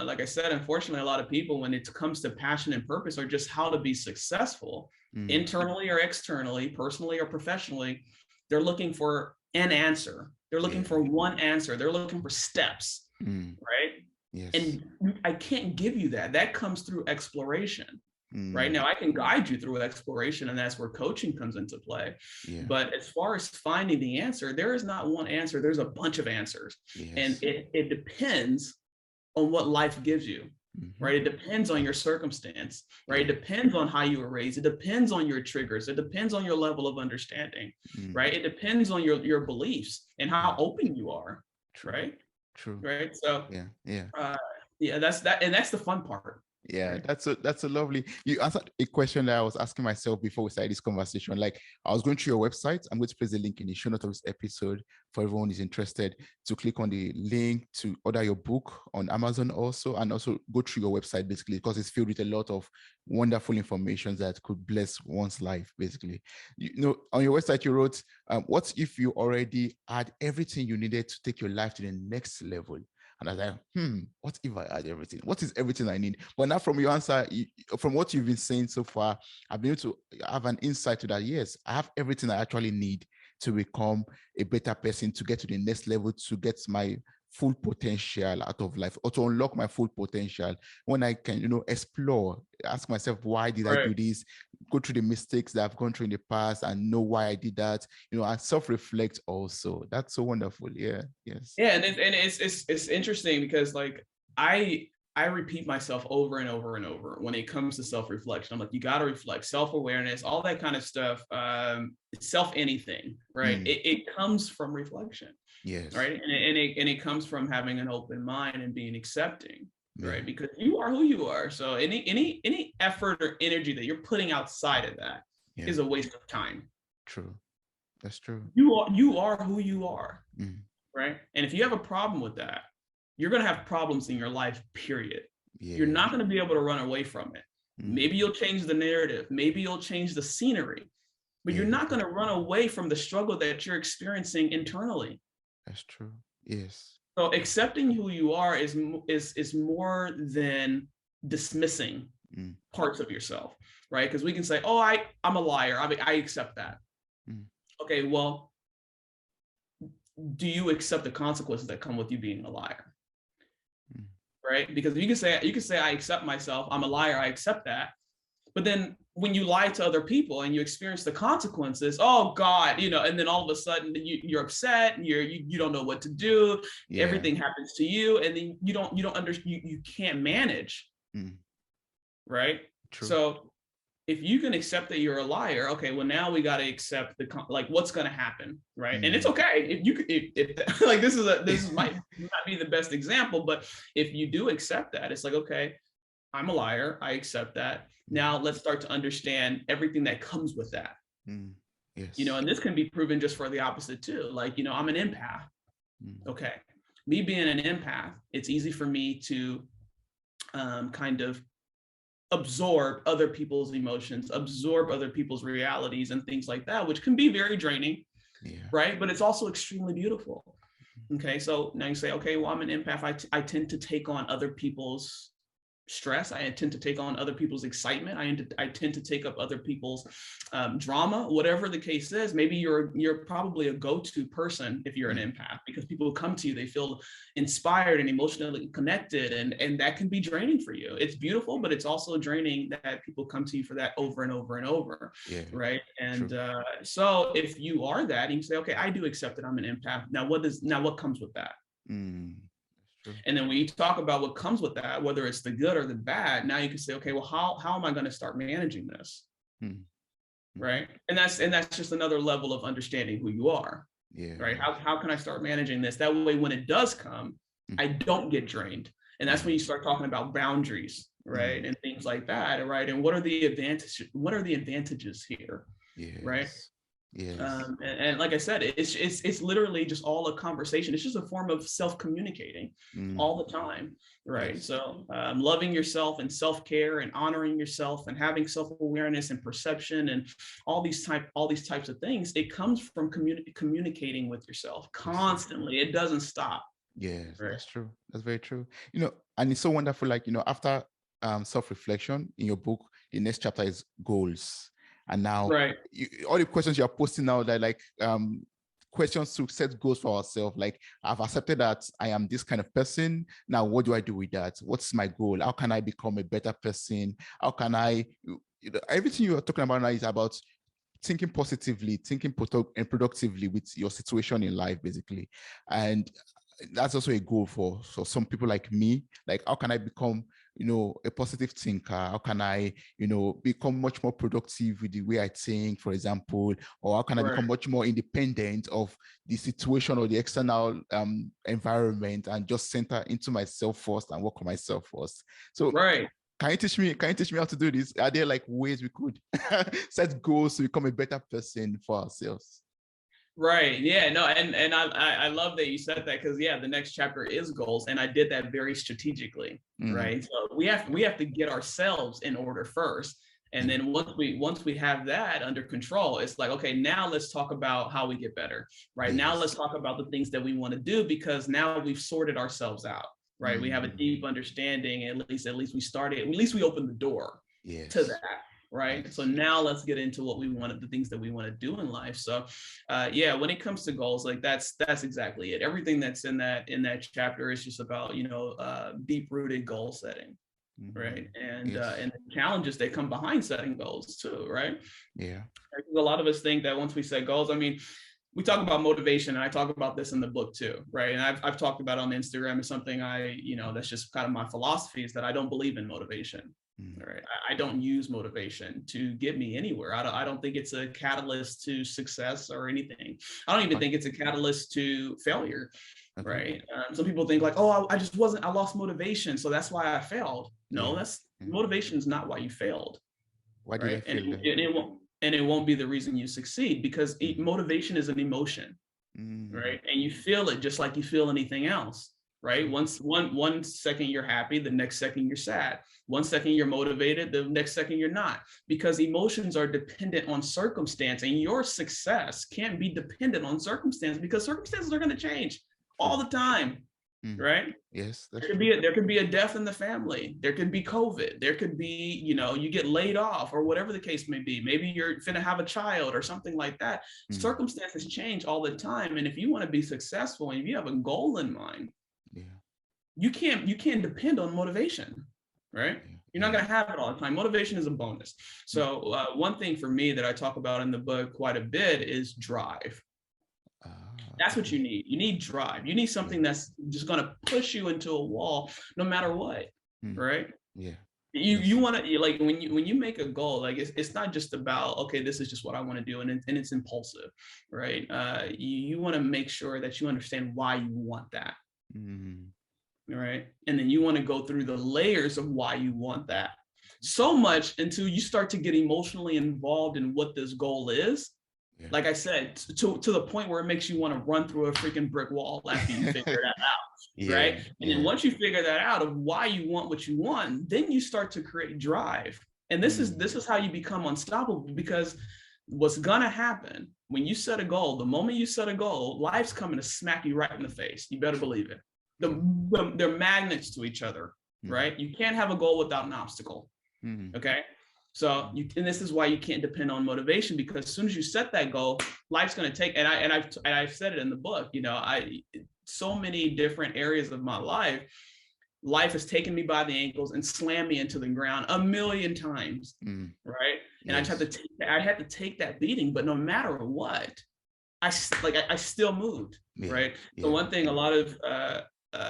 Speaker 2: like I said, unfortunately, a lot of people, when it comes to passion and purpose, or just how to be successful internally or externally, personally or professionally, they're looking for an answer. They're looking for one answer. They're looking for steps. Right. Yes. And I can't give you that. That comes through exploration. Right now, I can guide you through exploration, and that's where coaching comes into play. But as far as finding the answer, there is not one answer. There's a bunch of answers, and it depends on what life gives you. Right? It depends on your circumstance. Right? It depends on how you were raised. It depends on your triggers. It depends on your level of understanding. Right? It depends on your beliefs and how open you are.
Speaker 1: True.
Speaker 2: Right?
Speaker 1: True.
Speaker 2: Right? So
Speaker 1: yeah,
Speaker 2: that's that, and that's the fun part.
Speaker 1: Yeah,
Speaker 2: Right.
Speaker 1: that's a lovely. You answered a question that I was asking myself before we started this conversation. Like I was going through your website. I'm going to place the link in the show notes of this episode for everyone who's interested to click on the link to order your book on Amazon also, and also go through your website basically because it's filled with a lot of wonderful information that could bless one's life. Basically, on your website you wrote, "What if you already had everything you needed to take your life to the next level?" And I was like, what if I had everything? What is everything I need? But now from your answer, from what you've been saying so far, I've been able to have an insight to that. Yes, I have everything I actually need to become a better person, to get to the next level, to get my full potential out of life, or to unlock my full potential. When I can, explore, ask myself, why did I
Speaker 2: Right.
Speaker 1: do this? Go through the mistakes that I've gone through in the past and know why I did that, and self-reflect also. That's so wonderful. Yeah. Yes.
Speaker 2: Yeah, and it's interesting because like I repeat myself over and over and over when it comes to self-reflection. I'm like, you got to reflect, self-awareness, all that kind of stuff. Self anything, right? It comes from reflection,
Speaker 1: Yes.
Speaker 2: right? And it comes from having an open mind and being accepting,
Speaker 1: Yeah.
Speaker 2: right? Because you are who you are. So any effort or energy that you're putting outside of that
Speaker 1: Yeah.
Speaker 2: is a waste of time.
Speaker 1: True. That's true.
Speaker 2: You are who you are.
Speaker 1: Mm.
Speaker 2: Right? And if you have a problem with that, you're going to have problems in your life, period. You're
Speaker 1: Yeah.
Speaker 2: not going to be able to run away from it. Maybe you'll change the narrative, maybe you'll change the scenery, but you're
Speaker 1: Yeah.
Speaker 2: not going to run away from the struggle that you're experiencing internally.
Speaker 1: That's true. Yes.
Speaker 2: So accepting who you are is more than dismissing
Speaker 1: Mm.
Speaker 2: parts of yourself, right? Because we can say, "Oh, I'm a liar. I accept that."
Speaker 1: Mm.
Speaker 2: Okay, well, do you accept the consequences that come with you being a liar?
Speaker 1: Mm.
Speaker 2: Right? Because you can say I accept myself, I'm a liar, I accept that. But then when you lie to other people and you experience the consequences, oh God, and then all of a sudden you're upset and you don't know what to do.
Speaker 1: Yeah.
Speaker 2: Everything happens to you, and then you don't understand. You can't manage,
Speaker 1: Mm.
Speaker 2: right?
Speaker 1: True.
Speaker 2: So if you can accept that you're a liar, okay, well now we got to accept like what's going to happen, right? And it's okay if you could, if like this might not be the best example, but if you do accept that, it's like, okay, I'm a liar, I accept that. Now let's start to understand everything that comes with that.
Speaker 1: Mm. Yes.
Speaker 2: And this can be proven just for the opposite too. Like, I'm an empath.
Speaker 1: Mm.
Speaker 2: Okay, me being an empath, it's easy for me to kind of absorb other people's emotions, absorb other people's realities and things like that, which can be very draining,
Speaker 1: Yeah.
Speaker 2: right? But it's also extremely beautiful. Okay, so now you say, okay, well, I'm an empath. I tend to take on other people's stress. I tend to take on other people's excitement. I tend to take up other people's drama, whatever the case is. Maybe you're probably a go-to person if you're an empath, because people come to you, they feel inspired and emotionally connected, and that can be draining for you. It's beautiful, but it's also draining that people come to you for that over and over and over.
Speaker 1: Yeah.
Speaker 2: Right. And
Speaker 1: True.
Speaker 2: so if you are that, you can say, okay, I do accept that I'm an empath. Now what comes with that?
Speaker 1: Mm. True.
Speaker 2: And then when you talk about what comes with that, whether it's the good or the bad, now you can say, okay, well, how am I going to start managing this?
Speaker 1: Mm.
Speaker 2: Right. And that's just another level of understanding who you are.
Speaker 1: Yeah.
Speaker 2: Right. How can I start managing this? That way, when it does come, I don't get drained. And that's when you start talking about boundaries, right? And things like that. Right. And what are the advantages here?
Speaker 1: Yes.
Speaker 2: Right.
Speaker 1: Yes.
Speaker 2: And like I said, it's literally just all a conversation. It's just a form of self-communicating all the time, right?
Speaker 1: Yes.
Speaker 2: So loving yourself and self-care and honoring yourself and having self-awareness and perception and all these types of things, it comes from communicating with yourself constantly. It doesn't stop.
Speaker 1: Yes,
Speaker 2: Right.
Speaker 1: that's true. That's very true. And it's so wonderful. Like, after self-reflection in your book, the next chapter is goals. And now
Speaker 2: Right.
Speaker 1: all the questions you're posting now, that like questions to set goals for ourselves. Like, I've accepted that I am this kind of person. Now, what do I do with that? What's my goal? How can I become a better person? How can everything you're talking about now is about thinking positively, thinking and productively with your situation in life, basically. And that's also a goal for some people like me. Like, how can I become, a positive thinker? How can I, become much more productive with the way I think, for example? Or how can I become much more independent of the situation or the external environment, and just center into myself first and work on myself first? So
Speaker 2: Right.
Speaker 1: Can you teach me how to do this? Are there like ways we could set goals to become a better person for ourselves?
Speaker 2: Right. Yeah. No. And I love that you said that, because yeah, the next chapter is goals, and I did that very strategically.
Speaker 1: Mm,
Speaker 2: Right. So we have to get ourselves in order first, and
Speaker 1: yeah,
Speaker 2: then once we have that under control, it's like, okay, now let's talk about how we get better. Right. Now
Speaker 1: yes.
Speaker 2: let's talk about the things that we want to do, because now we've sorted ourselves out. Right. We have a
Speaker 1: Mm,
Speaker 2: deep understanding. At least we started. At least we opened the door to
Speaker 1: yes.
Speaker 2: that. Right. So
Speaker 1: Yes.
Speaker 2: now let's get into what we wanted, the things that we want to do in life. So yeah, when it comes to goals, like that's exactly it. Everything that's in that chapter is just about, deep rooted goal setting.
Speaker 1: Mm,
Speaker 2: Right. And
Speaker 1: yes.
Speaker 2: the challenges that come behind setting goals too. Right.
Speaker 1: Yeah.
Speaker 2: A lot of us think that once we set goals, I mean, we talk about motivation, and I talk about this in the book too, right? And I've talked about on Instagram. Is something that's just kind of my philosophy, is that I don't believe in motivation.
Speaker 1: Mm,
Speaker 2: Right. I don't use motivation to get me anywhere. I don't think it's a catalyst to success or anything. I don't even
Speaker 1: okay.
Speaker 2: think it's a catalyst to failure.
Speaker 1: Okay.
Speaker 2: Right. Some people think like, oh, I lost motivation, so that's why I failed. No,
Speaker 1: Yeah.
Speaker 2: that's
Speaker 1: Yeah.
Speaker 2: motivation is not why you failed.
Speaker 1: Why did I
Speaker 2: Right. And
Speaker 1: feel that?
Speaker 2: it won't be the reason you succeed, because
Speaker 1: Mm,
Speaker 2: motivation is an emotion.
Speaker 1: mm,
Speaker 2: Right. And you feel it just like you feel anything else. Right.
Speaker 1: true.
Speaker 2: One second you're happy, the next second you're sad. One second you're motivated, the next second you're not, because emotions are dependent on circumstance, and your success can't be dependent on circumstance, because circumstances are going to change all
Speaker 1: True.
Speaker 2: the time.
Speaker 1: Mm,
Speaker 2: Right.
Speaker 1: yes, that's
Speaker 2: There could
Speaker 1: true.
Speaker 2: be a death in the family. There could be COVID. There could be, you get laid off, or whatever the case may be. Maybe you're finna have a child or something like that.
Speaker 1: Mm,
Speaker 2: Circumstances change all the time. And if you want to be successful and if you have a goal in mind,
Speaker 1: yeah.
Speaker 2: you can't depend on motivation, right?
Speaker 1: Yeah.
Speaker 2: You're not
Speaker 1: Yeah.
Speaker 2: going to have it all the time. Motivation is a bonus.
Speaker 1: Mm,
Speaker 2: So one thing for me that I talk about in the book quite a bit is drive. That's what
Speaker 1: okay.
Speaker 2: you need. You need drive. You need
Speaker 1: Yeah.
Speaker 2: something that's just going to push you into a wall no matter what,
Speaker 1: Mm,
Speaker 2: right?
Speaker 1: yeah.
Speaker 2: You
Speaker 1: Yes.
Speaker 2: want to, like, when you make a goal, like it's not just about, okay, this is just what I want to do, and it's impulsive, right? You want to make sure that you understand why you want that,
Speaker 1: Mm,
Speaker 2: right? And then you want to go through the layers of why you want that, so much until you start to get emotionally involved in what this goal is.
Speaker 1: yeah.
Speaker 2: Like I said, to the point where it makes you want to run through a freaking brick wall after you figure that out, right?
Speaker 1: Yeah.
Speaker 2: And then
Speaker 1: Yeah.
Speaker 2: once you figure that out of why you want what you want, then you start to create drive. And this is
Speaker 1: Mm,
Speaker 2: this is how you become unstoppable, because what's gonna happen when you set a goal, the moment you set a goal, life's coming to smack you right in the face. You better
Speaker 1: true.
Speaker 2: believe it.
Speaker 1: True.
Speaker 2: They're magnets to each other,
Speaker 1: Mm,
Speaker 2: right? You can't have a goal without an obstacle.
Speaker 1: mm,
Speaker 2: Okay. So and this is why you can't depend on motivation, because as soon as you set that goal, life's going to take, I've said it in the book, so many different areas of my life has taken me by the ankles and slammed me into the ground a million times.
Speaker 1: mm,
Speaker 2: Right. And
Speaker 1: yes.
Speaker 2: I had to take that beating, but no matter what, I still moved.
Speaker 1: Yeah.
Speaker 2: Right. So
Speaker 1: Yeah.
Speaker 2: one thing, a lot of,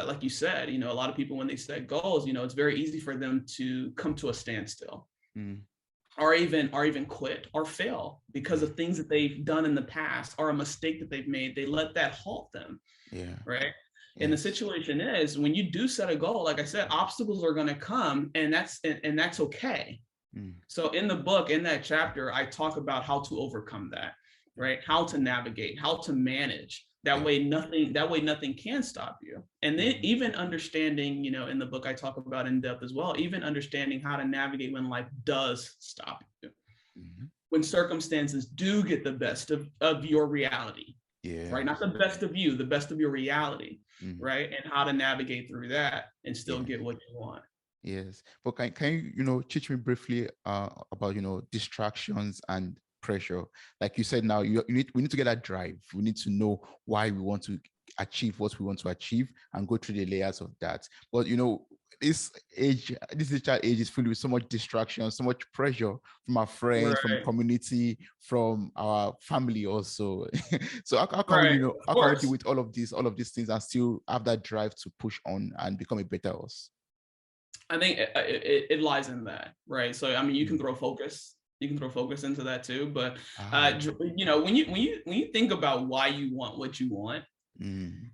Speaker 2: like you said, a lot of people, when they set goals, it's very easy for them to come to a standstill,
Speaker 1: Mm,
Speaker 2: or even quit or fail because
Speaker 1: yeah.
Speaker 2: of things that they've done in the past, or a mistake that they've made. They let that halt them,
Speaker 1: Yeah.
Speaker 2: right? And the
Speaker 1: Yes.
Speaker 2: situation is, when you do set a goal, like I said, obstacles are going to come, and that's okay.
Speaker 1: Mm,
Speaker 2: So in the book, in that chapter, I talk about how to overcome that, right? How to navigate, how to manage. That
Speaker 1: yeah.
Speaker 2: way nothing can stop you. And then
Speaker 1: Mm,
Speaker 2: even understanding, in the book I talk about in depth as well, even understanding how to navigate when life does stop you.
Speaker 1: mhm.
Speaker 2: When circumstances do get the best of your reality, right? Not
Speaker 1: Yes.
Speaker 2: the best of you, the best of your reality,
Speaker 1: Mm,
Speaker 2: right? And how to navigate through that and still
Speaker 1: yes.
Speaker 2: get what you want.
Speaker 1: Yes. But can you, teach me briefly about, distractions and pressure? Like you said now, we need to get that drive. We need to know why we want to achieve what we want to achieve and go through the layers of that. But this digital age is filled with so much distraction, so much pressure from our friends, from the
Speaker 2: Right.
Speaker 1: community, from our family also. So how can we,
Speaker 2: Right. Of
Speaker 1: how can we deal
Speaker 2: course.
Speaker 1: with all of these things and still have that drive to push on and become a better us?
Speaker 2: I think it lies in that, right? So I mean, you can
Speaker 1: Mm.
Speaker 2: throw focus. You can throw focus into that too, but
Speaker 1: Ah.
Speaker 2: when you think about why you want what you want,
Speaker 1: Mm.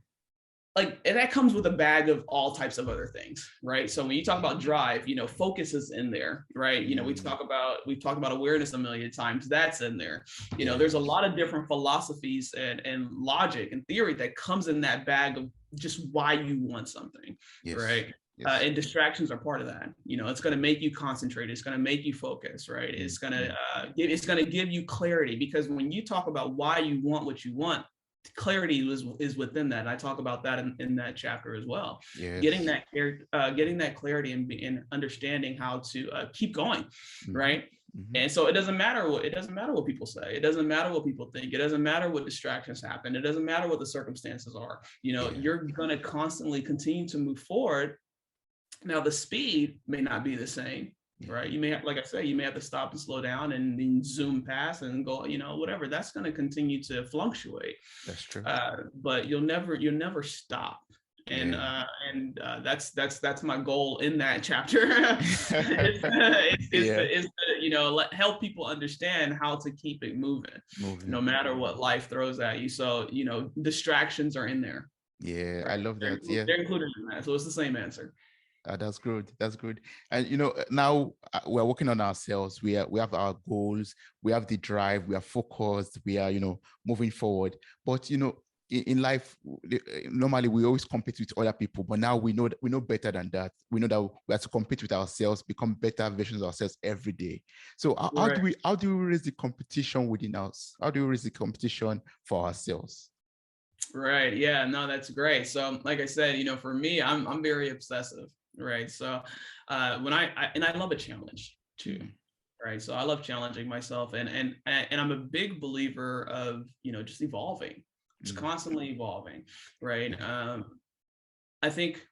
Speaker 2: like, and that comes with a bag of all types of other things, right? So when you talk about drive, you know, focus is in there, right? You know, we've talked about awareness a million times. That's in there. You know, there's a lot of different philosophies and logic and theory that comes in that bag of just why you want something, right? And distractions are part of that. You know, it's going to make you concentrate. It's going to make you focus, right? It's going to give you clarity, because when you talk about why you want what you want, clarity is within that. And I talk about that in that chapter as well. Getting that clarity and understanding how to keep going, right? And so it doesn't matter what people say. It doesn't matter what people think. It doesn't matter what distractions happen. It doesn't matter what the circumstances are. You know, you're going to constantly continue to move forward. Now, the speed may not be the same, right? You may have, like I say, you may have to stop and slow down and then zoom past and go, you know, whatever. That's going to continue to fluctuate.
Speaker 1: That's true.
Speaker 2: But you'll never stop. And that's my goal in that chapter. is to, you know, help people understand how to keep it moving, no matter what life throws at you. So, you know, distractions are in there.
Speaker 1: Right? I love that.
Speaker 2: They're included in that. So it's the same answer.
Speaker 1: That's good. That's good. And you know, now we're working on ourselves. We have our goals. We have the drive. We are focused. We are, you know, moving forward. But you know, in life, normally we always compete with other people. But now we know better than that. We know that we have to compete with ourselves, become better versions of ourselves every day. So how do we raise the competition within us? How do we raise the competition for ourselves?
Speaker 2: Right. Yeah. No, that's great. So, like I said, you know, for me, I'm very obsessive. Right. So when I love a challenge too. Right. So I love challenging myself, and I'm a big believer of, you know, just evolving, just constantly evolving. Right. I think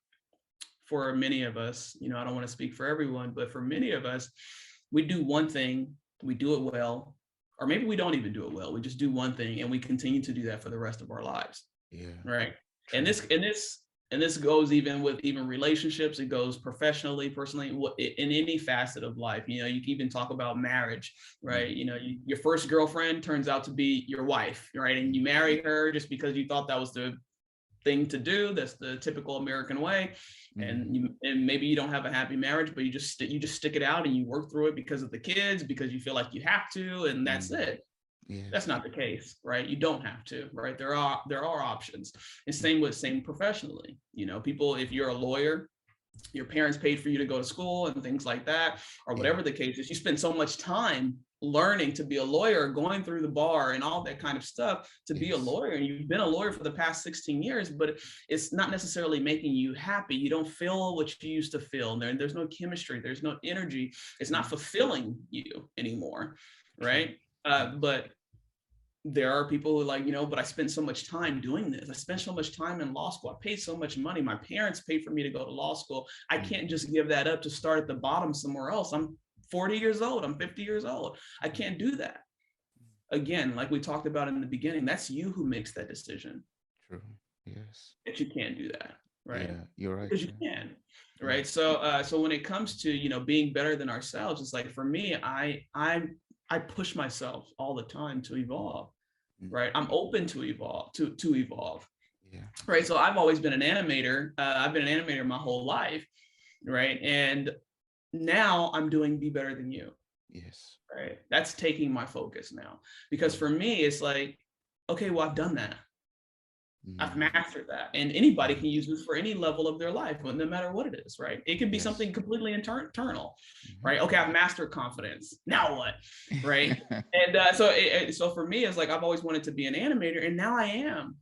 Speaker 2: for many of us, you know, I don't want to speak for everyone, but for many of us, we do one thing, we do it well, or maybe we don't even do it well. We just do one thing and we continue to do that for the rest of our lives. Right. And this goes even with relationships. It goes professionally, personally, in any facet of life. You know, you can even talk about marriage, right? You know, your first girlfriend turns out to be your wife, right? And you marry her just because you thought that was the thing to do. That's the typical American way. And maybe you don't have a happy marriage, but you just stick it out and you work through it because of the kids, because you feel like you have to, and that's it. That's not the case, right? You don't have to, right? There are options. And same professionally. You know, people, if you're a lawyer, your parents paid for you to go to school and things like that, or whatever the case is, you spend so much time learning to be a lawyer, going through the bar and all that kind of stuff to be a lawyer. And you've been a lawyer for the past 16 years, but it's not necessarily making you happy. You don't feel what you used to feel. There's no chemistry. There's no energy. It's not fulfilling you anymore, right? But there are people who like, you know, but I spent so much time doing this. I spent so much time in law school. I paid so much money. My parents paid for me to go to law school. I can't just give that up to start at the bottom somewhere else. I'm 40 years old. I'm 50 years old. I can't do that. Again, like we talked about in the beginning, that's you who makes that decision.
Speaker 1: True. Yes.
Speaker 2: That you can't do that. Right.
Speaker 1: Yeah, you're right.
Speaker 2: Because you can. Right. So when it comes to, you know, being better than ourselves, it's like, for me, I push myself all the time to evolve, right? I'm open to evolve, to evolve, right? So I've always been an animator. I've been an animator my whole life, right? And now I'm doing Be Better Than You.
Speaker 1: Yes.
Speaker 2: Right. That's taking my focus now, because for me, it's like, okay, well, I've done that. I've mastered that, and anybody can use this for any level of their life, no matter what it is, right? It can be something completely internal, right? Okay, I've mastered confidence. Now what, right? And so for me, it's like I've always wanted to be an animator, and now I am.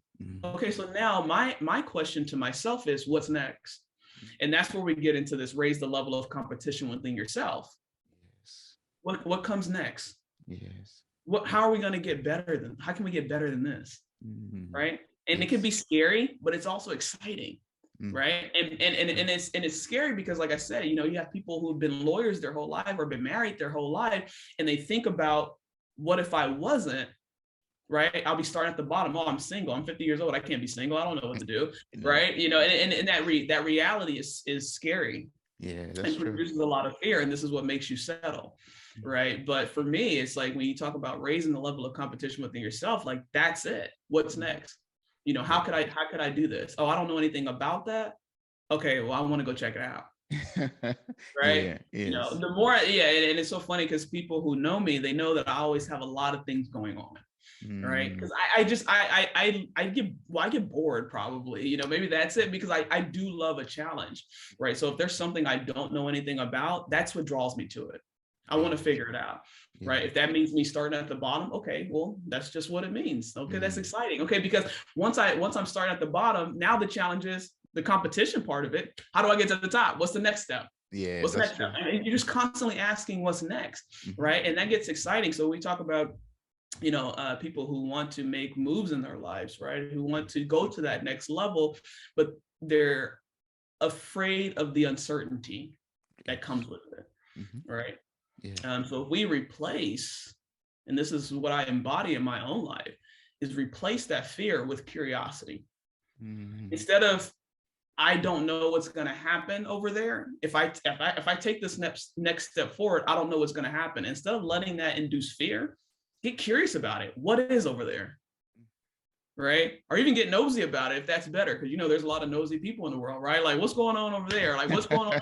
Speaker 2: Okay, so now my question to myself is, what's next? And that's where we get into this: raise the level of competition within yourself. Yes. What comes next?
Speaker 1: Yes.
Speaker 2: How are we going to get better than? How can we get better than this? Right? And it can be scary, but it's also exciting, right? And it's scary because, like I said, you know, you have people who've been lawyers their whole life or been married their whole life, and they think about, what if I wasn't, right? I'll be starting at the bottom. Oh, I'm single. I'm 50 years old. I can't be single. I don't know what to do, right? You know, and that reality is scary.
Speaker 1: Yeah, that's
Speaker 2: and
Speaker 1: true.
Speaker 2: Produces a lot of fear, and this is what makes you settle, right? But for me, it's like when you talk about raising the level of competition within yourself, like that's it. What's next? How could I do this? Oh, I don't know anything about that. Okay, well, I want to go check it out. Right.
Speaker 1: Yeah, yes.
Speaker 2: The more, and it's so funny because people who know me, they know that I always have a lot of things going on. Right. Because I get bored probably, maybe that's it, because I do love a challenge. Right. So if there's something I don't know anything about, that's what draws me to it. I want to figure it out. Right. If that means me starting at the bottom, okay, well, that's just what it means. Okay, that's exciting. Okay, because once I'm starting at the bottom, now the challenge is the competition part of it. How do I get to the top? What's the next step?
Speaker 1: Yeah,
Speaker 2: What's the next
Speaker 1: true.
Speaker 2: step? And you're just constantly asking what's next, right? And that gets exciting. So we talk about, people who want to make moves in their lives, right? Who want to go to that next level, but they're afraid of the uncertainty that comes with it, right? Yeah. So if we replace, and this is what I embody in my own life, is replace that fear with curiosity. Instead of, I don't know what's going to happen over there. If I take this next step forward, I don't know what's going to happen. Instead of letting that induce fear, get curious about it. What is over there? Right? Or even get nosy about it if that's better. Because there's a lot of nosy people in the world, right? Like, what's going on over there? Like, what's going on?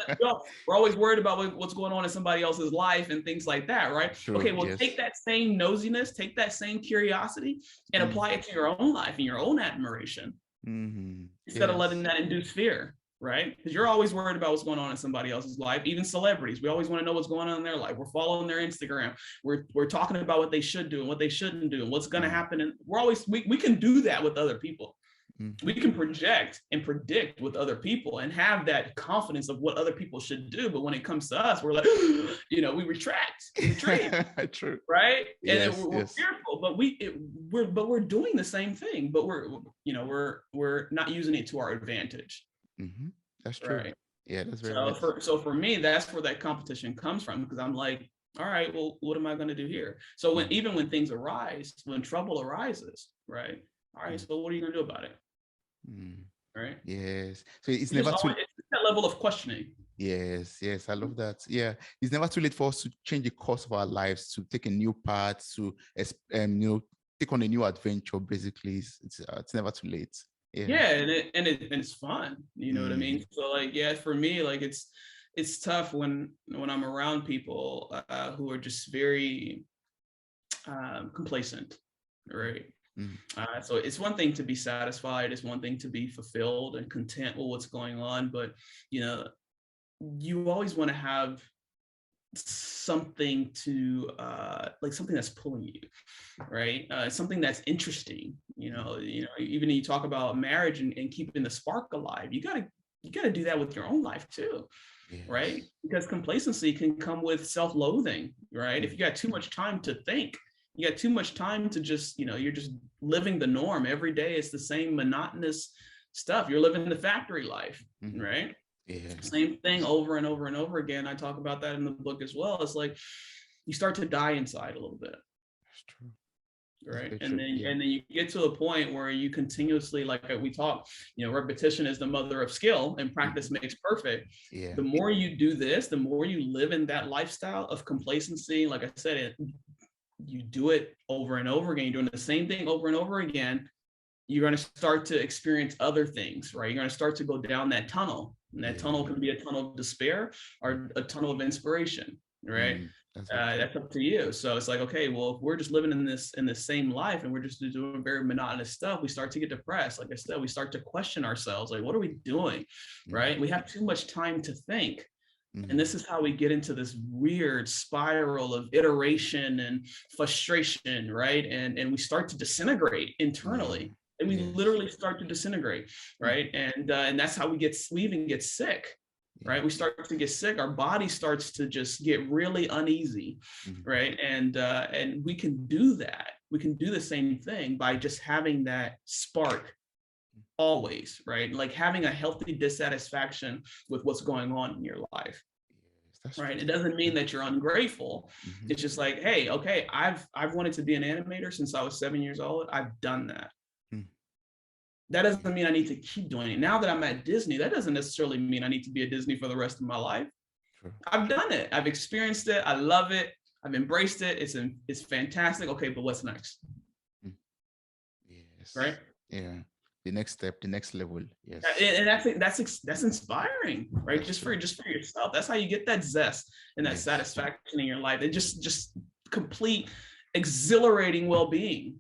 Speaker 2: We're always worried about what's going on in somebody else's life and things like that, right?
Speaker 1: True,
Speaker 2: okay, well, take that same nosiness, take that same curiosity, and apply it to your own life and your own admiration. Instead of letting that induce fear, right? Because you're always worried about what's going on in somebody else's life. Even celebrities, we always want to know what's going on in their life. We're following their Instagram. We're talking about what they should do and what they shouldn't do and what's going to happen. And we can do that with other people. We can project and predict with other people and have that confidence of what other people should do. But when it comes to us, we're like, we retreat,
Speaker 1: True.
Speaker 2: Right? And we're fearful, but we're doing the same thing, but we're not using it to our advantage.
Speaker 1: That's true.
Speaker 2: Right.
Speaker 1: Yeah, that's very
Speaker 2: so for me, that's where that competition comes from, because I'm like, all right, well, what am I going to do here? So even when things arise, when trouble arises, right? All right, so what are you going to do about it? Right.
Speaker 1: Yes. So it's never too.
Speaker 2: It's that level of questioning.
Speaker 1: Yes. I love that. Yeah, it's never too late for us to change the course of our lives, to take a new path, to take on a new adventure. Basically, it's never too late.
Speaker 2: Yeah, and it's fun. You know what I mean? So for me, it's tough when I'm around people who are just very complacent, right? So it's one thing to be satisfied, it's one thing to be fulfilled and content with what's going on, but you always want to have something to something that's pulling you, right? Something that's interesting. Even you talk about marriage and keeping the spark alive, you gotta do that with your own life too. Right? Because complacency can come with self-loathing, right? If you got too much time to think, you got too much time to just, you're just living the norm every day. It's the same monotonous stuff. You're living the factory life, right? Same thing over and over and over again. I talk about that in the book as well. It's like you start to die inside a little bit.
Speaker 1: That's true.
Speaker 2: Right. And then you get to a point where you continuously, like we talk, repetition is the mother of skill and practice makes perfect. The more you do this, the more you live in that lifestyle of complacency. Like I said, you do it over and over again. You're doing the same thing over and over again. You're going to start to experience other things, right? You're going to start to go down that tunnel. And that tunnel can be a tunnel of despair or a tunnel of inspiration, right? That's up to you. So it's like, okay, well, if we're just living in this same life and we're just doing very monotonous stuff, we start to get depressed. Like I said, we start to question ourselves. Like, what are we doing, right? We have too much time to think. And this is how we get into this weird spiral of iteration and frustration, right? And we start to disintegrate internally. And we literally start to disintegrate, right? And that's how we even get sick, right? We start to get sick. Our body starts to just get really uneasy, right? And we can do that. We can do the same thing by just having that spark always, right? Like having a healthy dissatisfaction with what's going on in your life. Right. It doesn't mean that you're ungrateful. It's just like, hey, okay, I've wanted to be an animator since I was 7 years old. I've done that. That doesn't mean I need to keep doing it. Now that I'm at Disney, that doesn't necessarily mean I need to be at Disney for the rest of my life. I've done it. I've experienced it. I love it. I've embraced it. It's fantastic. Okay, but what's next? Right?
Speaker 1: Yeah. the next step, the next level. Yes.
Speaker 2: And that's inspiring, right? Just for yourself. That's how you get that zest and that satisfaction in your life. And just complete exhilarating well-being.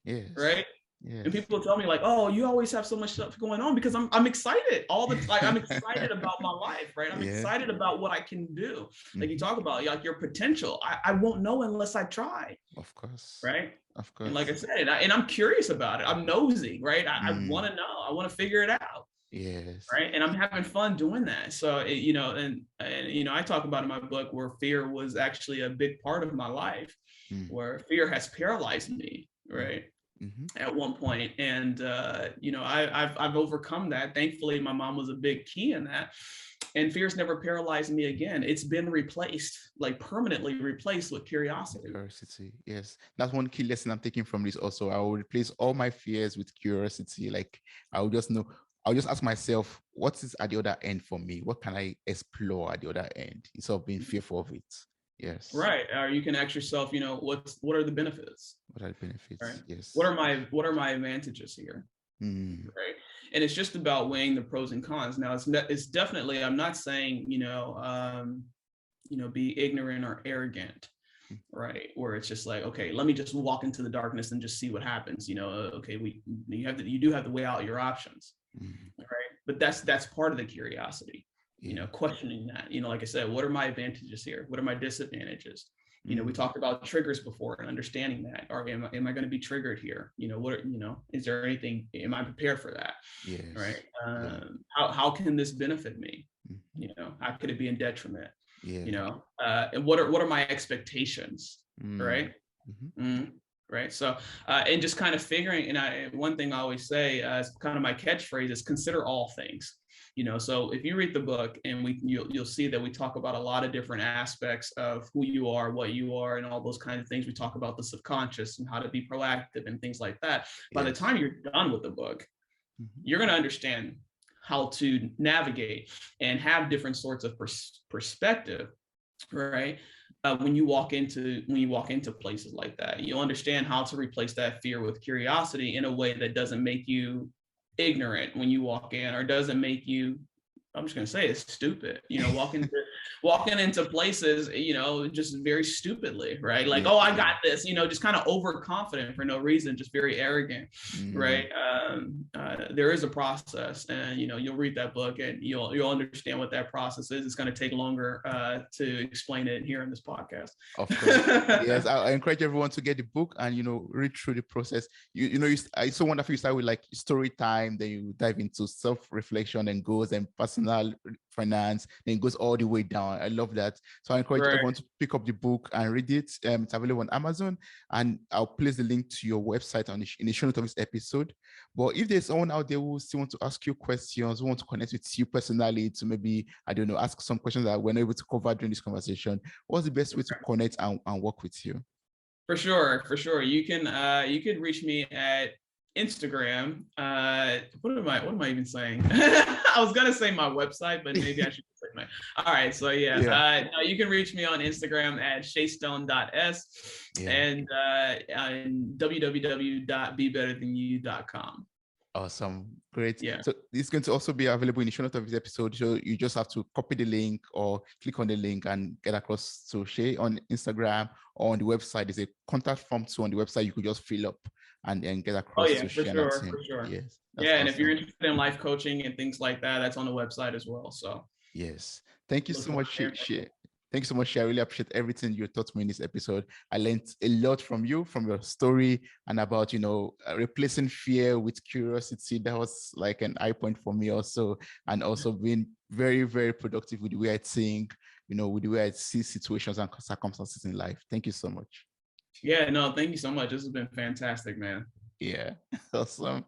Speaker 1: Yes.
Speaker 2: Right.
Speaker 1: Yes.
Speaker 2: And people tell me like, oh, you always have so much stuff going on, because I'm excited all the time. I'm excited about my life, right? I'm excited about what I can do. Like you talk about, like your potential. I won't know unless I try.
Speaker 1: Of course.
Speaker 2: Right.
Speaker 1: Of course.
Speaker 2: And like I said, and I'm curious about it. I'm nosy, right? I want to know. I want to figure it out.
Speaker 1: Yes.
Speaker 2: Right. And I'm having fun doing that. So, you know, and you know, I talk about in my book where fear was actually a big part of my life, where fear has paralyzed me. Right. At one point. And, you know, I've overcome that. Thankfully, my mom was a big key in that. And fear's never paralyzed me again. It's been replaced, like permanently replaced with curiosity.
Speaker 1: Curiosity. Yes. That's one key lesson I'm taking from this also. I will replace all my fears with curiosity. Like I'll just ask myself, what is at the other end for me? What can I explore at the other end instead of being fearful of it? Yes.
Speaker 2: Right. Or you can ask yourself, you know, what are the benefits?
Speaker 1: What are the benefits?
Speaker 2: Right.
Speaker 1: Yes.
Speaker 2: What are my advantages here? Right. And it's just about weighing the pros and cons. Now it's definitely, I'm not saying, you know, be ignorant or arrogant, right? Where it's just like, okay, let me just walk into the darkness and just see what happens. You know, okay, you do have to weigh out your options, right? But that's part of the curiosity. You know, questioning that, you know, like I said, what are my advantages here? What are my disadvantages? You know, we talked about triggers before and understanding that, or am I going to be triggered here? You know, is there anything, am I prepared for that?
Speaker 1: Yes.
Speaker 2: Right. How can this benefit me? You know, how could it be in detriment? You know, and what are my expectations? Right. Right. So, and just kind of figuring, and one thing I always say, as kind of my catchphrase is consider all things. You know, so if you read the book and you'll see that we talk about a lot of different aspects of who you are, what you are, and all those kinds of things. We talk about the subconscious and how to be proactive and things like that. By the time you're done with the book, you're going to understand how to navigate and have different sorts of perspective, right? When you walk into places like that, you'll understand how to replace that fear with curiosity in a way that doesn't make you ignorant when you walk in, or doesn't make you, I'm just going to say it's stupid, you know, walking into places, you know, just very stupidly, right? Like, oh, I got this, you know, just kind of overconfident for no reason, just very arrogant, right? There is a process, and, you know, you'll read that book and you'll understand what that process is. It's going to take longer to explain it here in this podcast.
Speaker 1: Of course. Yes, I encourage everyone to get the book and, you know, read through the process. It's so wonderful. You start with like story time, then you dive into self-reflection and goals and personal finance, then it goes all the way down. I love that. So I encourage everyone to pick up the book and read it. It's available on Amazon, and I'll place the link to your website in the show notes of this episode. But if there's someone out there who still want to ask you questions, who want to connect with you personally to maybe, I don't know, ask some questions that we're not able to cover during this conversation, what's the best way to connect and work with you?
Speaker 2: For sure. You can reach me at Instagram. What am I even saying? I was gonna say my website, but maybe I should say my. All right, so no, you can reach me on Instagram at shaystone.s and www.bebetterthanyou.com.
Speaker 1: Awesome. Great.
Speaker 2: Yeah.
Speaker 1: So it's going to also be available in the show notes of this episode. So you just have to copy the link or click on the link and get across to Shay on Instagram or on the website. There's a contact form too on the website. You could just fill up and get across to Shay.
Speaker 2: For sure.
Speaker 1: Yes.
Speaker 2: Yeah. Awesome. And if you're interested in life coaching and things like that, that's on the website as well. So
Speaker 1: yes. Thank you so much, Shay. Thank you so much, Shay. I really appreciate everything you taught me in this episode. I learned a lot from you, from your story, and about, you know, replacing fear with curiosity. That was like an eye point for me also, and also being very, very productive with the way I think, you know, with the way I see situations and circumstances in life. Thank you so much.
Speaker 2: Yeah, no, thank you so much. This has been fantastic, man.
Speaker 1: Yeah, awesome.